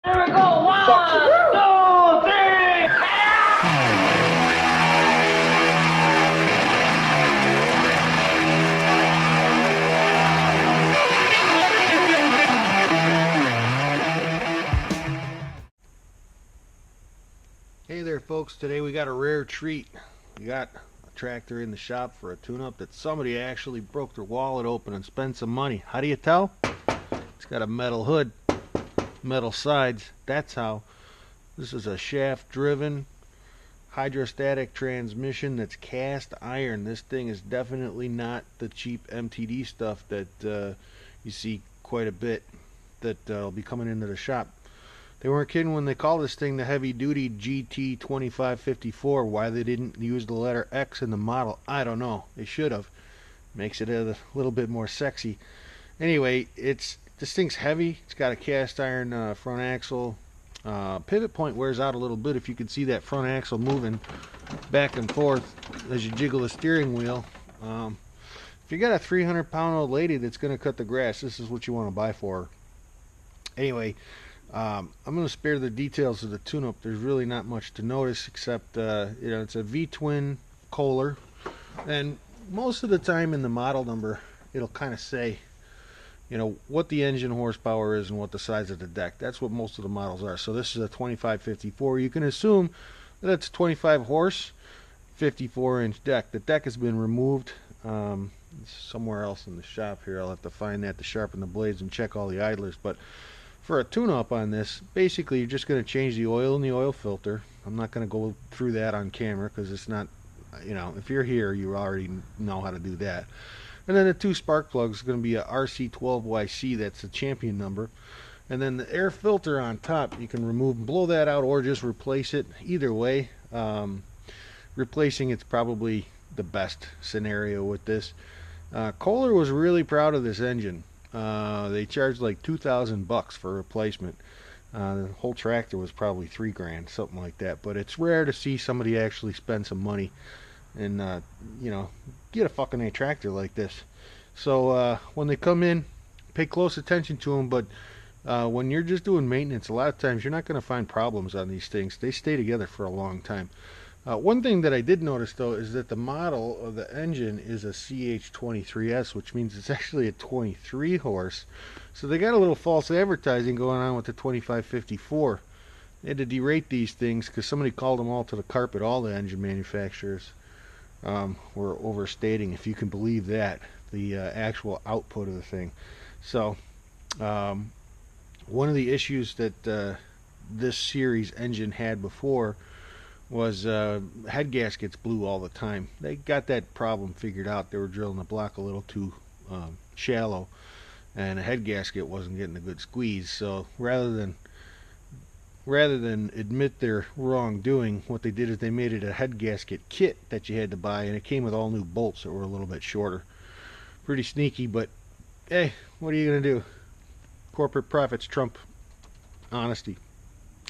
Here we go. 1, 2, 3. Hey there folks, today we got a rare treat. We got a tractor in the shop for a tune-up that somebody actually broke their wallet open and spent some money. How do you tell? It's got a metal hood, metal sides, that's how. This is a shaft driven hydrostatic transmission that's cast iron. This thing is definitely not the cheap MTD stuff that you see quite a bit that will be coming into the shop. They weren't kidding when they called this thing the heavy duty GT 2554. Why they didn't use the letter X in the model, I don't know. They should have. Makes it a little bit more sexy. Anyway, this thing's heavy. It's got a cast iron front axle. Pivot point wears out a little bit if you can see that front axle moving back and forth as you jiggle the steering wheel. If you got a 300-pound old lady that's going to cut the grass, this is what you want to buy for her. Anyway, I'm going to spare the details of the tune-up. There's really not much to notice except it's a V-twin Kohler, and most of the time in the model number it'll kind of say what the engine horsepower is and what the size of the deck. That's what most of the models are. So this is a 2554. You can assume that it's 25 horse, 54-inch deck. The deck has been removed somewhere else in the shop here. I'll have to find that to sharpen the blades and check all the idlers. But for a tune-up on this, basically you're just going to change the oil in the oil filter. I'm not going to go through that on camera because it's not, if you're here you already know how to do that. And then the two spark plugs are going to be a RC12YC, that's the champion number. And then the air filter on top, you can remove and blow that out or just replace it. Either way, replacing it's probably the best scenario with this. Kohler was really proud of this engine. They charged like $2,000 for replacement. The whole tractor was probably $3,000, something like that. But it's rare to see somebody actually spend some money and get a fucking A tractor like this. So when they come in, pay close attention to them. But when you're just doing maintenance, a lot of times you're not going to find problems on these things. They stay together for a long time. One thing that I did notice though is that the model of the engine is a CH23S, which means it's actually a 23 horse. So they got a little false advertising going on with the 2554. They had to derate these things because somebody called them all to the carpet. All the engine manufacturers were overstating, if you can believe that, the actual output of the thing. So one of the issues that this series engine had before was head gaskets blew all the time. They got that problem figured out. They were drilling the block a little too shallow, and the head gasket wasn't getting a good squeeze. So rather than admit their wrongdoing, what they did is they made it a head gasket kit that you had to buy, and it came with all new bolts that were a little bit shorter. Pretty sneaky, but hey, what are you gonna do? Corporate profits trump honesty.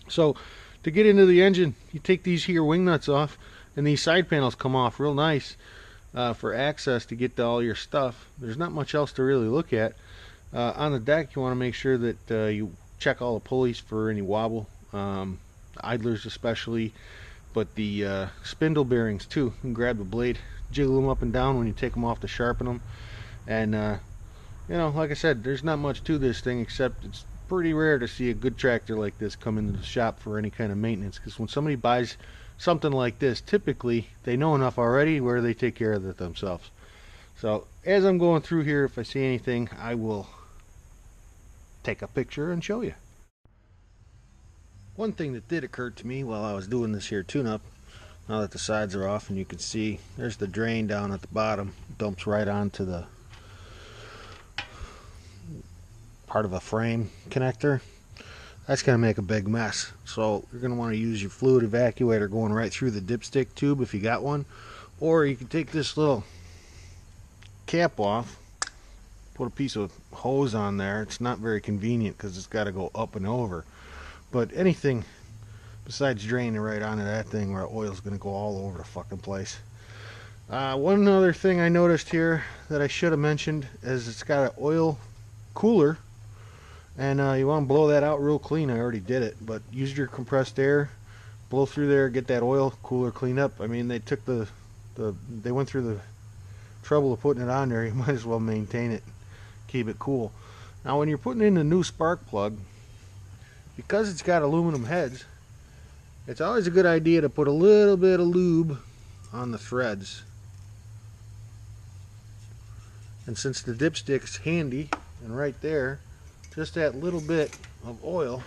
So to get into the engine, you take these here wing nuts off, and these side panels come off real nice for access to get to all your stuff. There's not much else to really look at. On the deck, you want to make sure that you check all the pulleys for any wobble, idlers especially, but the spindle bearings too. And grab the blade, jiggle them up and down when you take them off to sharpen them. And like I said, there's not much to this thing except it's pretty rare to see a good tractor like this come into the shop for any kind of maintenance, because when somebody buys something like this, typically they know enough already where they take care of it themselves. So as I'm going through here, if I see anything, I will take a picture and show you. One thing that did occur to me while I was doing this here tune-up, now that the sides are off and you can see there's the drain down at the bottom, dumps right onto the part of a frame connector. That's going to make a big mess. So you're going to want to use your fluid evacuator going right through the dipstick tube if you got one, or you can take this little cap off, put a piece of hose on there. It's not very convenient because it's got to go up and over, but anything besides draining right onto that thing where oil's going to go all over the fucking place. One other thing I noticed here that I should have mentioned is it's got an oil cooler And you want to blow that out real clean. I already did it, but use your compressed air, blow through there, get that oil cooler cleaned up. I mean, they took they went through the trouble of putting it on there. You might as well maintain it, keep it cool. Now when you're putting in the new spark plug, because it's got aluminum heads, it's always a good idea to put a little bit of lube on the threads. And since the dipstick's handy and right there, just that little bit of oil,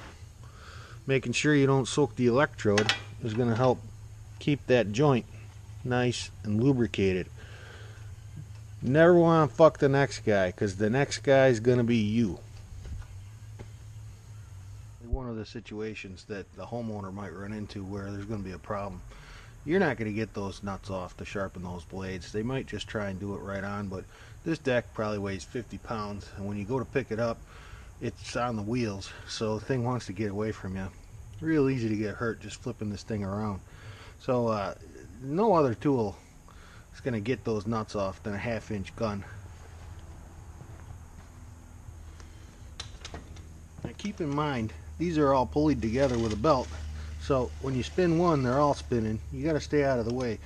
making sure you don't soak the electrode, is going to help keep that joint nice and lubricated. Never want to fuck the next guy, because the next guy is going to be you. One of the situations that the homeowner might run into where there's going to be a problem. You're not going to get those nuts off to sharpen those blades. They might just try and do it right on, but this deck probably weighs 50 pounds, and when you go to pick it up, it's on the wheels, so the thing wants to get away from you. Real easy to get hurt just flipping this thing around. So no other tool is going to get those nuts off than a 1/2-inch gun. Now keep in mind, these are all pulleyed together with a belt, so when you spin one, they're all spinning. You got to stay out of the way.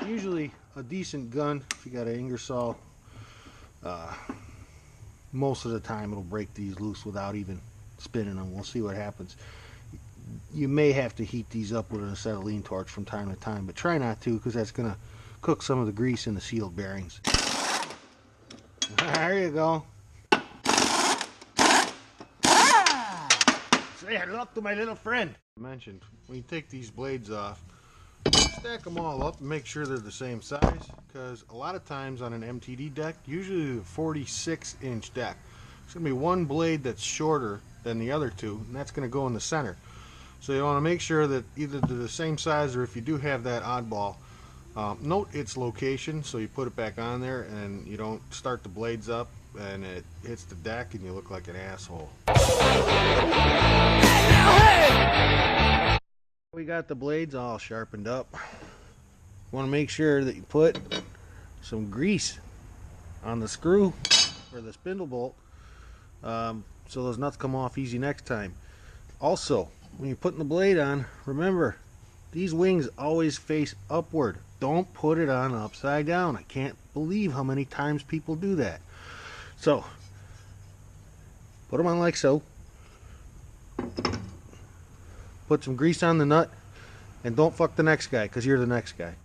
Usually a decent gun, if you got an Ingersoll, most of the time it'll break these loose without even spinning them. We'll see what happens. You may have to heat these up with an acetylene torch from time to time, but try not to, because that's going to cook some of the grease in the sealed bearings. There you go. Say hello to my little friend. I mentioned, when you take these blades off, stack them all up and make sure they're the same size, because a lot of times on an MTD deck, usually a 46-inch deck, there's going to be one blade that's shorter than the other two, and that's going to go in the center. So you want to make sure that either they're the same size, or if you do have that oddball, note its location so you put it back on there and you don't start the blades up and it hits the deck and you look like an asshole. We got the blades all sharpened up. You want to make sure that you put some grease on the screw or the spindle bolt, so those nuts come off easy next time. Also, when you're putting the blade on, remember, these wings always face upward. Don't put it on upside down. I can't believe how many times people do that. So, put them on like so. Put some grease on the nut, and don't fuck the next guy, because you're the next guy.